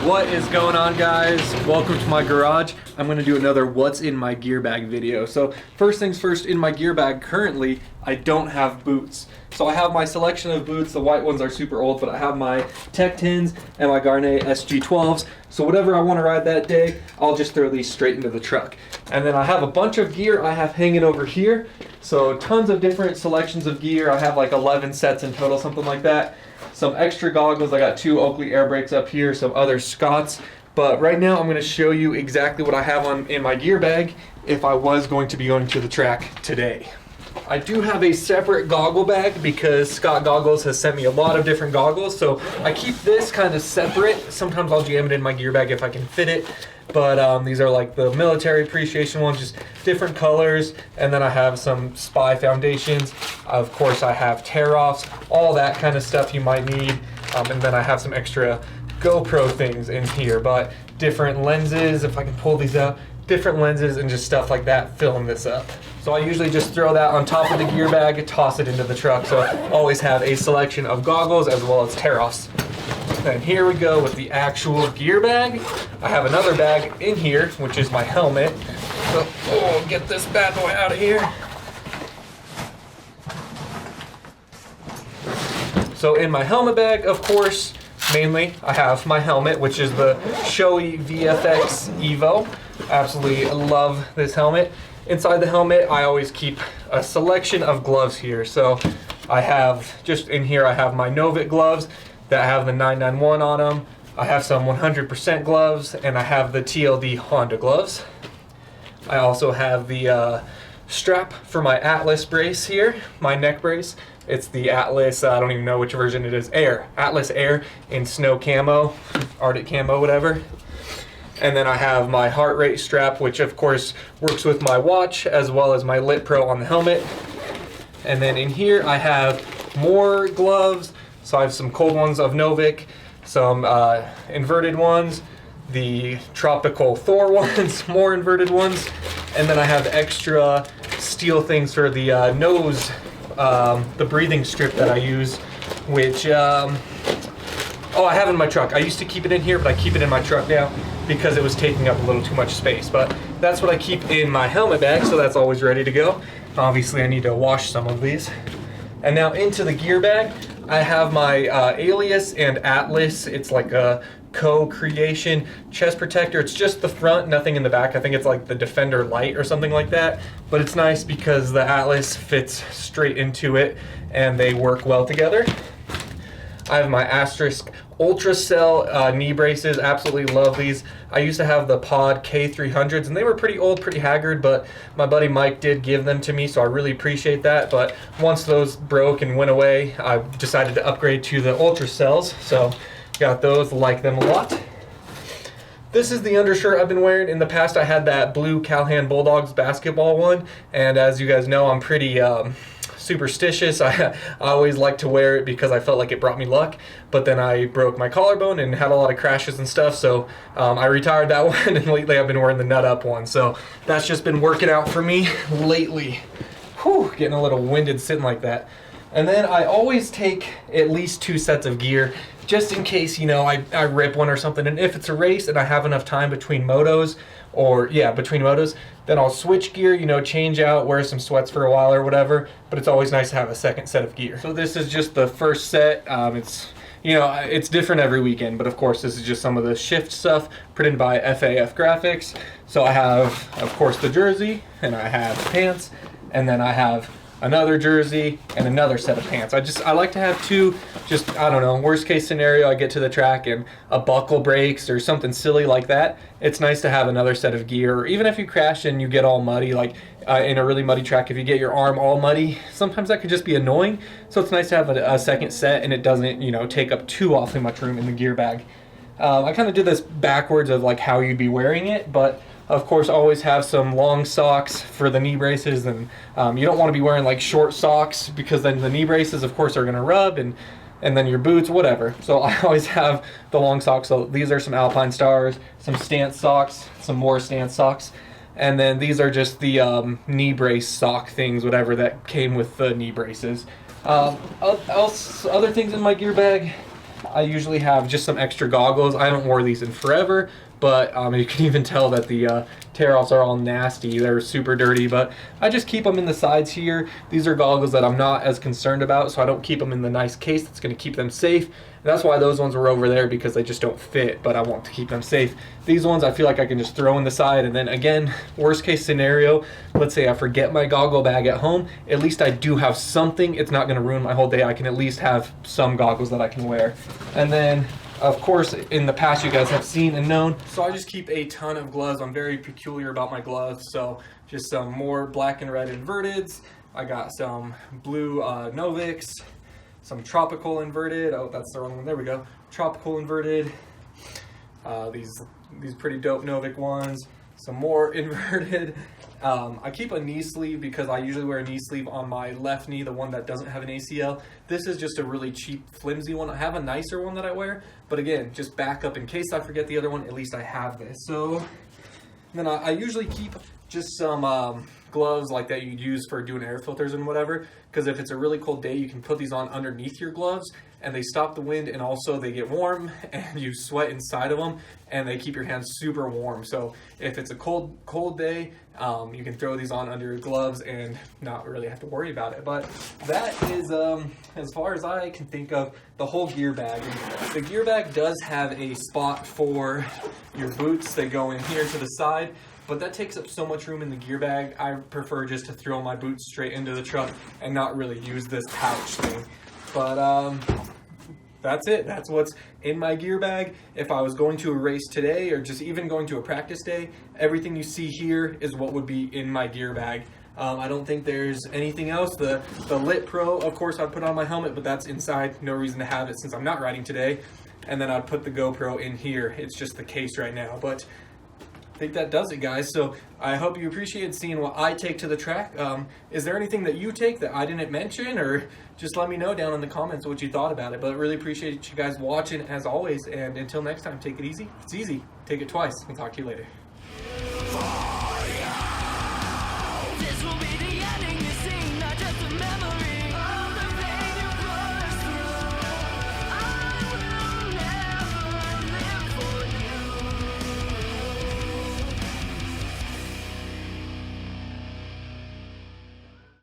What is going on, guys? Welcome to my garage. I'm going to do another what's in my gear bag video. So first things first, in my gear bag currently I don't have boots. So I have my selection of boots. The white ones are super old, but I have my Tech 10s and my Garnet SG12s. So whatever I want to ride that day, I'll just throw these straight into the truck. And then I have a bunch of gear I have hanging over here. So tons of different selections of gear. I have like 11 sets in total, something like that. Some extra goggles. I got 2 Oakley air brakes up here, some other Scotts. But right now I'm going to show you exactly what I have in my gear bag if I was going to be going to the track today. I do have a separate goggle bag because Scott Goggles has sent me a lot of different goggles, so I keep this kind of separate. Sometimes I'll jam it in my gear bag if I can fit it, but these are like the military appreciation ones, just different colors. And then I have some Spy foundations. Of course I have tear-offs, all that kind of stuff you might need. And then I have some extra GoPro things in here, but different lenses, if I can pull these out, different lenses and just stuff like that filling this up. So I usually just throw that on top of the gear bag, toss it into the truck. So I always have a selection of goggles as well as tear-offs. And here we go with the actual gear bag. I have another bag in here, which is my helmet. So, get this bad boy out of here. So in my helmet bag, of course, mainly I have my helmet, which is the Shoei VFX Evo. Absolutely love this helmet. Inside the helmet, I always keep a selection of gloves here. So I have, just in here, I have my Novik gloves that have the 991 on them. I have some 100% gloves, and I have the TLD Honda gloves. I also have the strap for my Atlas brace here, my neck brace. It's the Atlas, I don't even know which version it is, Air. Atlas Air in snow camo, Arctic camo, whatever. And then I have my heart rate strap, which of course works with my watch as well as my Lit Pro on the helmet. And then in here I have more gloves. So I have some cold ones of Novik, some inverted ones, the Tropical Thor ones, more inverted ones. And then I have extra steel things for the nose, the breathing strip that I use, which, I have in my truck. I used to keep it in here, but I keep it in my truck now because it was taking up a little too much space. But that's what I keep in my helmet bag, so that's always ready to go. Obviously, I need to wash some of these. And now into the gear bag, I have my Alias and Atlas. It's like a co-creation chest protector. It's just the front, nothing in the back. I think it's like the Defender Light or something like that. But it's nice because the Atlas fits straight into it and they work well together. I have my Asterisk Ultra Cell knee braces. Absolutely love these. I used to have the Pod K300s and they were pretty old, pretty haggard, but my buddy Mike did give them to me, so I really appreciate that. But once those broke and went away, I decided to upgrade to the Ultra Cells, so got those, like them a lot. This is the undershirt I've been wearing. In the past I had that blue Calhoun Bulldogs basketball one, and as you guys know, I'm pretty superstitious. I always like to wear it because I felt like it brought me luck, but then I broke my collarbone and had a lot of crashes and stuff, so I retired that one, and lately I've been wearing the nut up one, so that's just been working out for me lately. Whew, getting a little winded sitting like that. And then I always take at least 2 sets of gear just in case, you know, I rip one or something, and if it's a race and I have enough time between motos, then I'll switch gear, you know, change out, wear some sweats for a while or whatever, but it's always nice to have a second set of gear. So this is just the first set. It's, you know, it's different every weekend, but of course this is just some of the shift stuff printed by FAF Graphics. So I have, of course, the jersey, and I have pants, and then I have another jersey and another set of pants. I like to have 2, just, I don't know, worst case scenario, I get to the track and a buckle breaks or something silly like that. It's nice to have another set of gear, or even if you crash and you get all muddy, like in a really muddy track, if you get your arm all muddy, sometimes that could just be annoying. So it's nice to have a second set, and it doesn't, you know, take up too awfully much room in the gear bag. I kind of did this backwards of like how you'd be wearing it, but of course always have some long socks for the knee braces, and you don't want to be wearing like short socks because then the knee braces of course are going to rub, and then your boots, whatever. So I always have the long socks. So these are some Alpine Stars, some Stance socks, some more Stance socks, and then these are just the knee brace sock things, whatever, that came with the knee braces. Other things in my gear bag, I usually have just some extra goggles. I haven't worn these in forever, but you can even tell that the tear-offs are all nasty. They're super dirty, but I just keep them in the sides here. These are goggles that I'm not as concerned about, so I don't keep them in the nice case that's going to keep them safe. And that's why those ones were over there, because they just don't fit, but I want to keep them safe. These ones I feel like I can just throw in the side, and then again, worst case scenario, let's say I forget my goggle bag at home, at least I do have something. It's not going to ruin my whole day. I can at least have some goggles that I can wear. And then of course, in the past you guys have seen and known, so I just keep a ton of gloves. I'm very peculiar about my gloves, so just some more black and red inverteds. I got some blue Novics, some tropical inverted. Oh, that's the wrong one. There we go. Tropical inverted. These pretty dope Novik ones. Some more inverted. I keep a knee sleeve because I usually wear a knee sleeve on my left knee, the one that doesn't have an ACL. This is just a really cheap, flimsy one. I have a nicer one that I wear, but again, just backup in case I forget the other one, at least I have this. So then I usually keep just some gloves like that you'd use for doing air filters and whatever, because if it's a really cold day, you can put these on underneath your gloves and they stop the wind, and also they get warm and you sweat inside of them and they keep your hands super warm. So if it's a cold day, you can throw these on under your gloves and not really have to worry about it. But that is, as far as I can think of, the whole gear bag. And the gear bag does have a spot for your boots that go in here to the side, but that takes up so much room in the gear bag. I prefer just to throw my boots straight into the truck and not really use this pouch thing. But that's it. That's what's in my gear bag. If I was going to a race today, or just even going to a practice day, everything you see here is what would be in my gear bag. I don't think there's anything else. The Lit Pro, of course, I'd put on my helmet, but that's inside. No reason to have it since I'm not riding today. And then I'd put the GoPro in here. It's just the case right now. But I think that does it, guys. So I hope you appreciated seeing what I take to the track. Is there anything that you take that I didn't mention, or just let me know down in the comments what you thought about it. But really appreciate you guys watching as always, and until next time, take it easy. It's easy. Take it twice. I'll talk to you later.